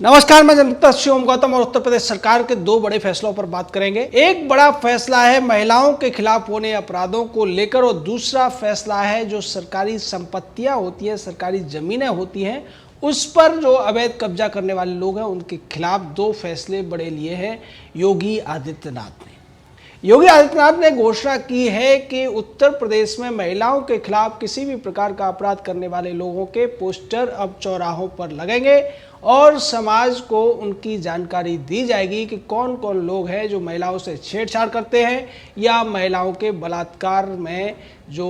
नमस्कार, मैं जनता शिवम गौतम और उत्तर प्रदेश सरकार के दो बड़े फैसलों पर बात करेंगे। एक बड़ा फैसला है महिलाओं के खिलाफ होने अपराधों को लेकर और दूसरा फैसला है जो सरकारी संपत्तियां होती है, सरकारी जमीनें होती हैं, उस पर जो अवैध कब्जा करने वाले लोग हैं उनके खिलाफ दो फैसले बड़े लिए हैं योगी आदित्यनाथ ने। योगी आदित्यनाथ ने घोषणा की है कि उत्तर प्रदेश में महिलाओं के खिलाफ किसी भी प्रकार का अपराध करने वाले लोगों के पोस्टर अब चौराहों पर लगेंगे और समाज को उनकी जानकारी दी जाएगी कि कौन कौन लोग हैं जो महिलाओं से छेड़छाड़ करते हैं या महिलाओं के बलात्कार में जो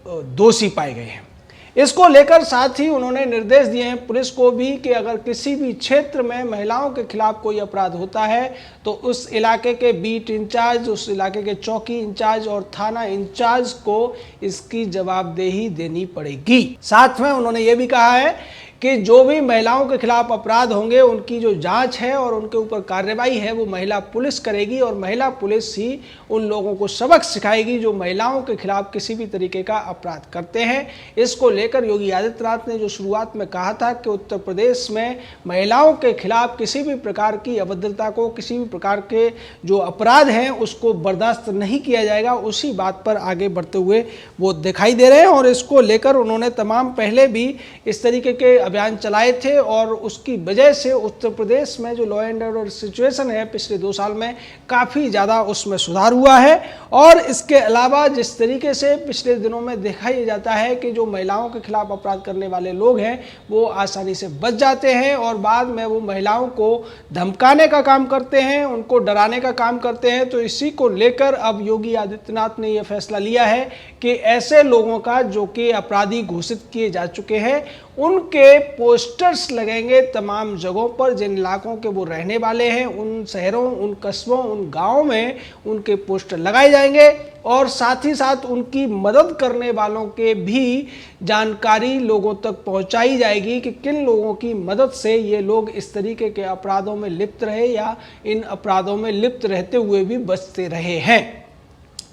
दोषी पाए गए हैं। इसको लेकर साथ ही उन्होंने निर्देश दिए हैं पुलिस को भी कि अगर किसी भी क्षेत्र में महिलाओं के खिलाफ कोई अपराध होता है तो उस इलाके के बीट इंचार्ज, उस इलाके के चौकी इंचार्ज और थाना इंचार्ज को इसकी जवाबदेही देनी पड़ेगी। साथ में उन्होंने ये भी कहा है कि जो भी महिलाओं के खिलाफ अपराध होंगे उनकी जो जांच है और उनके ऊपर कार्रवाई है वो महिला पुलिस करेगी और महिला पुलिस ही उन लोगों को सबक सिखाएगी जो महिलाओं के खिलाफ किसी भी तरीके का अपराध करते हैं। इसको लेकर योगी आदित्यनाथ ने जो शुरुआत में कहा था कि उत्तर प्रदेश में महिलाओं के खिलाफ किसी भी प्रकार की अभद्रता को, किसी भी प्रकार के जो अपराध हैं उसको बर्दाश्त नहीं किया जाएगा, उसी बात पर आगे बढ़ते हुए वो दिखाई दे रहे हैं। और इसको लेकर उन्होंने तमाम पहले भी इस तरीके के अभियान चलाए थे और उसकी वजह से उत्तर प्रदेश में जो लॉ एंड ऑर्डर सिचुएशन है पिछले 2 साल में काफ़ी ज़्यादा उसमें सुधार हुआ है। और इसके अलावा जिस तरीके से पिछले दिनों में देखा ही जाता है कि जो महिलाओं के खिलाफ अपराध करने वाले लोग हैं वो आसानी से बच जाते हैं और बाद में वो महिलाओं को धमकाने का काम करते हैं, उनको डराने का काम करते हैं। तो इसी को लेकर अब योगी आदित्यनाथ ने यह फैसला लिया है कि ऐसे लोगों का जो कि अपराधी घोषित किए जा चुके हैं उनके पोस्टर्स लगेंगे तमाम जगहों पर, जिन इलाकों के वो रहने वाले हैं उन शहरों, उन कस्बों, उन गांवों में उनके पोस्टर लगाए जाएंगे और साथ ही साथ उनकी मदद करने वालों के भी जानकारी लोगों तक पहुंचाई जाएगी कि किन लोगों की मदद से ये लोग इस तरीके के अपराधों में लिप्त रहे या इन अपराधों में लिप्त रहते हुए भी बचते रहे हैं।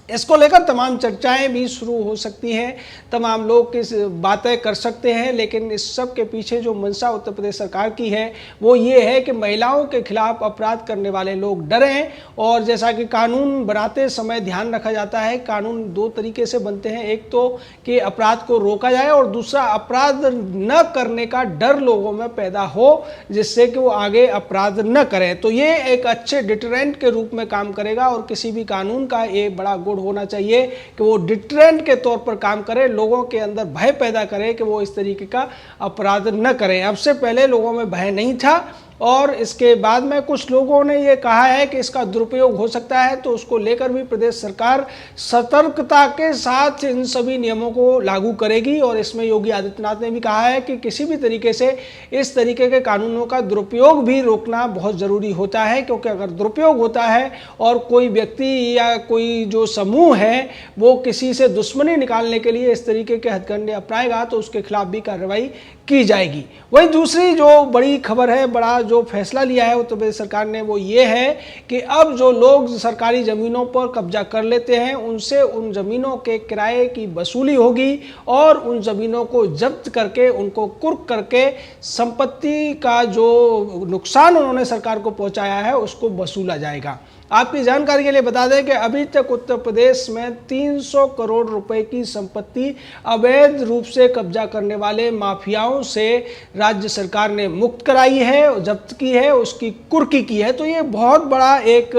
इसको लेकर तमाम चर्चाएं भी शुरू हो सकती हैं, तमाम लोग किस बातें कर सकते हैं, लेकिन इस सब के पीछे जो मंशा उत्तर प्रदेश सरकार की है वो ये है कि महिलाओं के खिलाफ अपराध करने वाले लोग डरें। और जैसा कि कानून बनाते समय ध्यान रखा जाता है, कानून 2 तरीके से बनते हैं, एक तो कि अपराध को रोका जाए और दूसरा अपराध न करने का डर लोगों में पैदा हो जिससे कि वो आगे अपराध न करें। तो ये एक अच्छे डिटरेंट के रूप में काम करेगा और किसी भी कानून का ये बड़ा गुण होना चाहिए कि वो डिटरेंट के तौर पर काम करे, लोगों के अंदर भय पैदा करे कि वो इस तरीके का अपराध न करें। अब से पहले लोगों में भय नहीं था और इसके बाद में कुछ लोगों ने ये कहा है कि इसका दुरुपयोग हो सकता है, तो उसको लेकर भी प्रदेश सरकार सतर्कता के साथ इन सभी नियमों को लागू करेगी। और इसमें योगी आदित्यनाथ ने भी कहा है कि किसी भी तरीके से इस तरीके के कानूनों का दुरुपयोग भी रोकना बहुत ज़रूरी होता है, क्योंकि अगर दुरुपयोग होता है और कोई व्यक्ति या कोई जो समूह है वो किसी से दुश्मनी निकालने के लिए इस तरीके के हथकंडे अपनाएगा तो उसके खिलाफ भी कार्रवाई की जाएगी। वहीं दूसरी जो बड़ी खबर है, बड़ा जो फैसला लिया है उत्तर प्रदेश सरकार ने वो ये है कि अब जो लोग सरकारी ज़मीनों पर कब्जा कर लेते हैं उनसे उन ज़मीनों के किराए की वसूली होगी और उन ज़मीनों को जब्त करके उनको कुर्क करके संपत्ति का जो नुकसान उन्होंने सरकार को पहुंचाया है उसको वसूला जाएगा। आपकी जानकारी के लिए बता दें कि अभी तक उत्तर प्रदेश में 300 करोड़ रुपए की संपत्ति अवैध रूप से कब्जा करने वाले माफियाओं से राज्य सरकार ने मुक्त कराई है, जब्त की है, उसकी कुर्की की है। तो ये बहुत बड़ा एक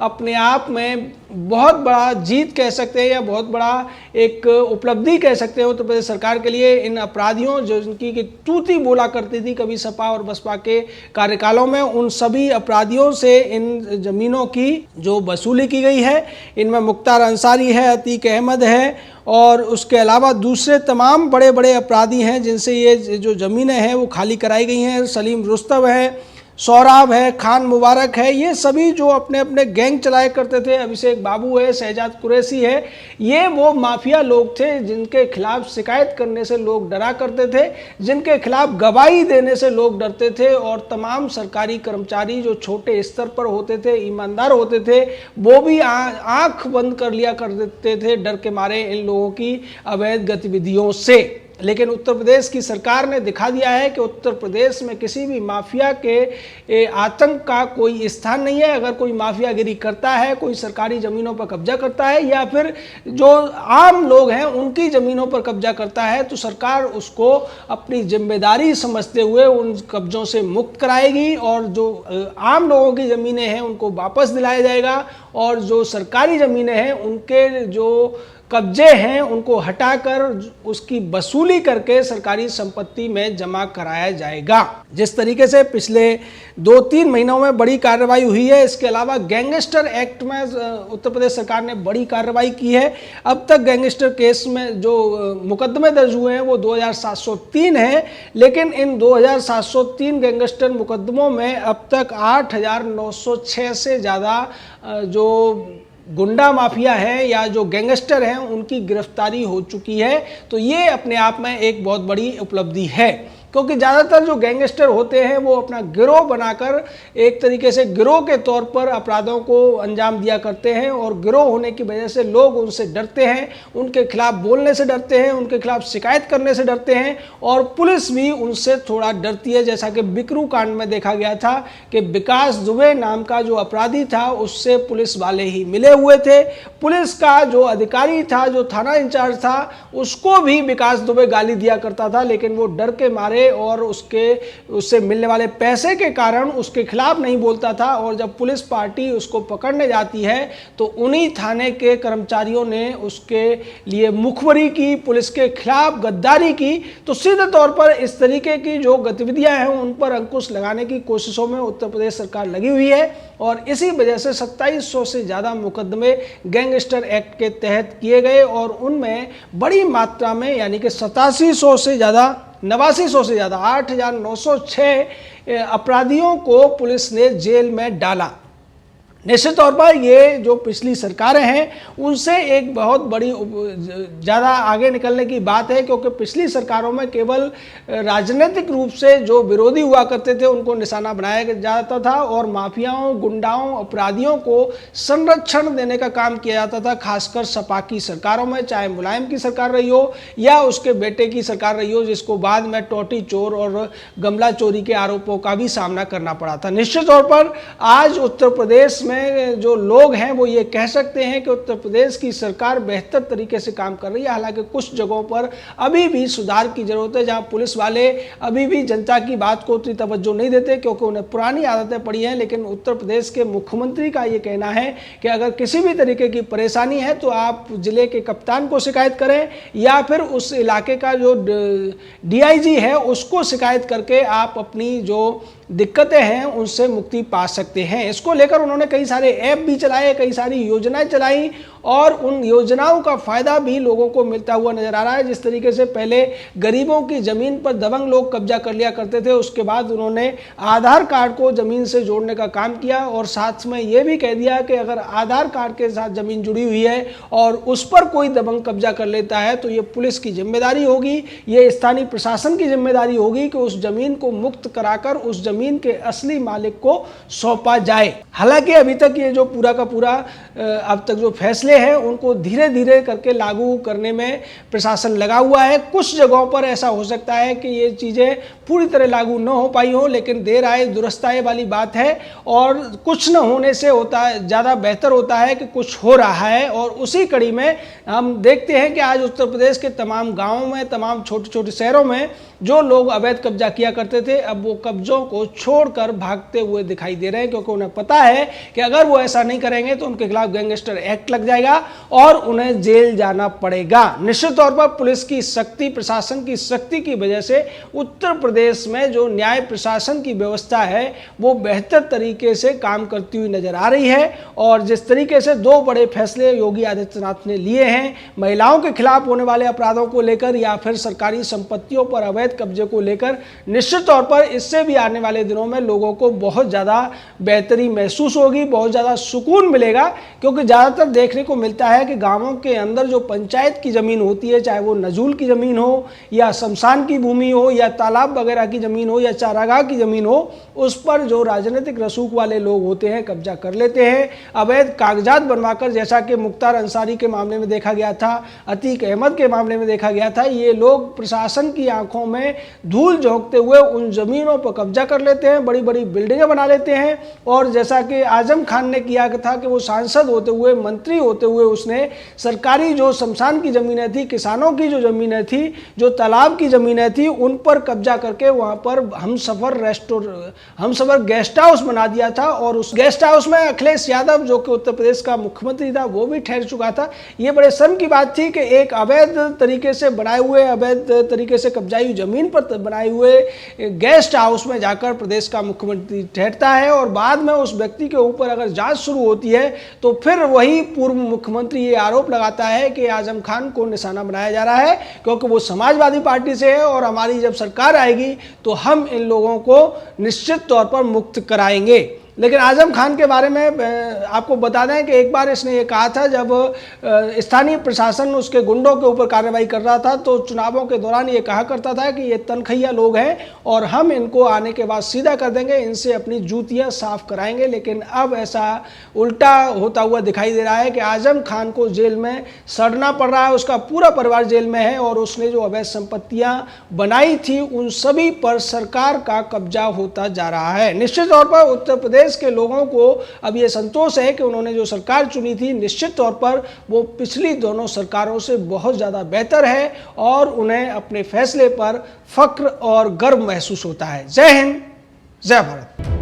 अपने आप में बहुत बड़ा जीत कह सकते हैं या बहुत बड़ा एक उपलब्धि कह सकते हैं उत्तर प्रदेश सरकार के लिए। इन अपराधियों जो जिनकी तूती बोला करती थी कभी सपा और बसपा के कार्यकालों में, उन सभी अपराधियों से इन जमीनों की जो वसूली की गई है, इनमें मुख्तार अंसारी है, अतीक अहमद है और उसके अलावा दूसरे तमाम बड़े बड़े अपराधी हैं जिनसे ये जो ज़मीनें हैं वो खाली कराई गई हैं। सलीम रुस्तम है, सौराब है, खान मुबारक है, ये सभी जो अपने अपने गैंग चलाया करते थे, अभिषेक बाबू है, शहजाद कुरैशी है, ये वो माफिया लोग थे जिनके खिलाफ शिकायत करने से लोग डरा करते थे, जिनके खिलाफ गवाही देने से लोग डरते थे। और तमाम सरकारी कर्मचारी जो छोटे स्तर पर होते थे, ईमानदार होते थे, वो भी आंख बंद कर लिया कर देते थे डर के मारे इन लोगों की अवैध गतिविधियों से। लेकिन उत्तर प्रदेश की सरकार ने दिखा दिया है कि उत्तर प्रदेश में किसी भी माफिया के आतंक का कोई स्थान नहीं है। अगर कोई माफियागिरी करता है, कोई सरकारी ज़मीनों पर कब्जा करता है या फिर जो आम लोग हैं उनकी ज़मीनों पर कब्जा करता है, तो सरकार उसको अपनी जिम्मेदारी समझते हुए उन कब्जों से मुक्त कराएगी और जो आम लोगों की ज़मीनें हैं उनको वापस दिलाया जाएगा और जो सरकारी ज़मीनें हैं उनके जो कब्जे हैं उनको हटाकर उसकी वसूली करके सरकारी संपत्ति में जमा कराया जाएगा। जिस तरीके से पिछले 2-3 महीनों में बड़ी कार्रवाई हुई है, इसके अलावा गैंगस्टर एक्ट में उत्तर प्रदेश सरकार ने बड़ी कार्रवाई की है। अब तक गैंगस्टर केस में जो मुकदमे दर्ज हुए हैं वो 2703 हैं, लेकिन इन 2703 गैंगस्टर मुकदमों में अब तक 8906 से ज़्यादा जो गुंडा माफिया है या जो गैंगस्टर हैं उनकी गिरफ्तारी हो चुकी है। तो ये अपने आप में एक बहुत बड़ी उपलब्धि है, क्योंकि ज़्यादातर जो गैंगस्टर होते हैं वो अपना गिरोह बनाकर एक तरीके से गिरोह के तौर पर अपराधों को अंजाम दिया करते हैं और गिरोह होने की वजह से लोग उनसे डरते हैं, उनके खिलाफ बोलने से डरते हैं, उनके खिलाफ शिकायत करने से डरते हैं और पुलिस भी उनसे थोड़ा डरती है। जैसा कि बिकरू कांड में देखा गया था कि विकास दुबे नाम का जो अपराधी था उससे पुलिस वाले ही मिले हुए थे। पुलिस का जो अधिकारी था, जो थाना इंचार्ज था, उसको भी विकास दुबे गाली दिया करता था, लेकिन वो डर के मारे और उससे मिलने वाले पैसे के कारण उसके खिलाफ नहीं बोलता था। और जब पुलिस पार्टी उसको पकड़ने जाती है तो उन्हीं थाने के कर्मचारियों ने उसके लिए मुखबरी की, पुलिस के खिलाफ गद्दारी की। तो सीधे तौर पर इस तरीके की जो गतिविधियां हैं उन पर अंकुश लगाने की कोशिशों में उत्तर प्रदेश सरकार लगी हुई है और इसी वजह से 2700 से ज़्यादा मुकदमे गैंगस्टर एक्ट के तहत किए गए और उनमें बड़ी मात्रा में यानी कि 8700 से ज़्यादा 8900 से ज़्यादा 8906 अपराधियों को पुलिस ने जेल में डाला। निश्चित तौर पर ये जो पिछली सरकारें हैं उनसे एक बहुत बड़ी ज़्यादा आगे निकलने की बात है, क्योंकि पिछली सरकारों में केवल राजनीतिक रूप से जो विरोधी हुआ करते थे उनको निशाना बनाया जाता था और माफियाओं, गुंडाओं, अपराधियों को संरक्षण देने का काम किया जाता था, खासकर सपा की सरकारों में, चाहे मुलायम की सरकार रही हो या उसके बेटे की सरकार रही हो, जिसको बाद में टोटी चोर और गमला चोरी के आरोपों का भी सामना करना पड़ा था। निश्चित तौर पर आज उत्तर प्रदेश में जो लोग हैं वो ये कह सकते हैं कि उत्तर प्रदेश की सरकार बेहतर तरीके से काम कर रही है। हालांकि कुछ जगहों पर अभी भी सुधार की जरूरत है, जहां पुलिस वाले अभी भी जनता की बात को उतनी तवज्जो नहीं देते क्योंकि उन्हें पुरानी आदतें पड़ी हैं। लेकिन उत्तर प्रदेश के मुख्यमंत्री का ये कहना है कि अगर किसी भी तरीके की परेशानी है तो आप जिले के कप्तान को शिकायत करें या फिर उस इलाके का जो DIG है उसको शिकायत करके आप अपनी जो दिक्कतें हैं उनसे मुक्ति पा सकते हैं। इसको लेकर उन्होंने कई सारे ऐप भी चलाए, कई सारी योजनाएं चलाई और उन योजनाओं का फायदा भी लोगों को मिलता हुआ नजर आ रहा है। जिस तरीके से पहले गरीबों की जमीन पर दबंग लोग कब्जा कर लिया करते थे, उसके बाद उन्होंने आधार कार्ड को जमीन से जोड़ने का काम किया और साथ में यह भी कह दिया कि अगर आधार कार्ड के साथ जमीन जुड़ी हुई है और उस पर कोई दबंग कब्जा कर लेता है तो ये पुलिस की जिम्मेदारी होगी, ये स्थानीय प्रशासन की जिम्मेदारी होगी कि उस जमीन को मुक्त कराकर उस जमीन के असली मालिक को सौंपा जाए। हालांकि अभी तक ये जो पूरा का पूरा अब तक जो फैसले हैं उनको धीरे धीरे करके लागू करने में प्रशासन लगा हुआ है। कुछ जगहों पर ऐसा हो सकता है कि ये चीज़ें पूरी तरह लागू न हो पाई हो, लेकिन देर आए दुरुस्त आए वाली बात है और कुछ न होने से होता है ज़्यादा बेहतर होता है कि कुछ हो रहा है। और उसी कड़ी में हम देखते हैं कि आज उत्तर प्रदेश के तमाम गाँवों में, तमाम छोटे छोटे शहरों में जो लोग अवैध कब्जा किया करते थे अब वो कब्जों को छोड़कर भागते हुए दिखाई दे रहे हैं, क्योंकि उन्हें पता है कि अगर वो ऐसा नहीं करेंगे तो उनके खिलाफ गैंगस्टर एक्ट लग जाएगा और उन्हें जेल जाना पड़ेगा। निश्चित तौर पर पुलिस की शक्ति, प्रशासन की शक्ति की वजह से उत्तर प्रदेश में जो न्याय प्रशासन की व्यवस्था है वो बेहतर तरीके से काम करती हुई नजर आ रही है। और जिस तरीके से 2 बड़े फैसले योगी आदित्यनाथ ने लिए हैं, महिलाओं के खिलाफ होने वाले अपराधों को लेकर या फिर सरकारी संपत्तियों पर अवैध कब्जे को लेकर, निश्चित तौर पर इससे भी आने वाले दिनों में लोगों को बहुत ज़्यादा बेहतरी महसूस होगी, बहुत ज़्यादा सुकून मिलेगा। क्योंकि ज़्यादातर देखने को को मिलता है कि गांवों के अंदर जो पंचायत की ज़मीन होती है, चाहे वो नजूल की ज़मीन हो या शमशान की भूमि हो या तालाब वगैरह की ज़मीन हो या चारागाह की ज़मीन हो, उस पर जो राजनीतिक रसूख वाले लोग होते हैं कब्जा कर लेते हैं। अवैध कागजात बनवाकर, जैसा कि मुख्तार अंसारी के मामले में देखा गया था, अतीक अहमद के मामले में देखा गया था, ये लोग प्रशासन की आंखों में धूल झोंकते हुए उन ज़मीनों पर कब्जा कर लेते हैं, बड़ी बड़ी बिल्डिंगें बना लेते हैं। और जैसा कि आजम खान ने किया था कि वो सांसद होते हुए, मंत्री होते हुए उसने सरकारी जो शमशान की ज़मीनें थी, किसानों की जो ज़मीनें थी, जो तालाब की ज़मीनें थी, उन पर कब्जा करके वहाँ पर हमसफ़र गेस्ट हाउस बना दिया था। और उस गेस्ट हाउस में अखिलेश यादव, जो कि उत्तर प्रदेश का मुख्यमंत्री था, वो भी ठहर चुका था। ये बड़े शर्म की बात थी कि एक अवैध तरीके से बनाए हुए, अवैध तरीके से कब्जाई जमीन पर बनाए हुए गेस्ट हाउस में जाकर प्रदेश का मुख्यमंत्री ठहरता है और बाद में उस व्यक्ति के ऊपर अगर जांच शुरू होती है तो फिर वही पूर्व मुख्यमंत्री ये आरोप लगाता है कि आजम खान को निशाना बनाया जा रहा है क्योंकि वो समाजवादी पार्टी से है और हमारी जब सरकार आएगी तो हम इन लोगों को निश्चित तौर पर मुक्त कराएंगे। लेकिन आजम खान के बारे में आपको बता दें कि एक बार इसने ये कहा था, जब स्थानीय प्रशासन उसके गुंडों के ऊपर कार्रवाई कर रहा था तो चुनावों के दौरान ये कहा करता था कि ये तनखैया लोग हैं और हम इनको आने के बाद सीधा कर देंगे, इनसे अपनी जूतियां साफ कराएंगे। लेकिन अब ऐसा उल्टा होता हुआ दिखाई दे रहा है कि आजम खान को जेल में सड़ना पड़ रहा है, उसका पूरा परिवार जेल में है और उसने जो अवैध संपत्तियां बनाई थी उन सभी पर सरकार का कब्जा होता जा रहा है। निश्चित तौर पर उत्तर प्रदेश के लोगों को अब ये संतोष है कि उन्होंने जो सरकार चुनी थी निश्चित तौर पर वो पिछली दोनों सरकारों से बहुत ज़्यादा बेहतर है और उन्हें अपने फैसले पर फक्र और गर्व महसूस होता है। जय हिंद, जय भारत।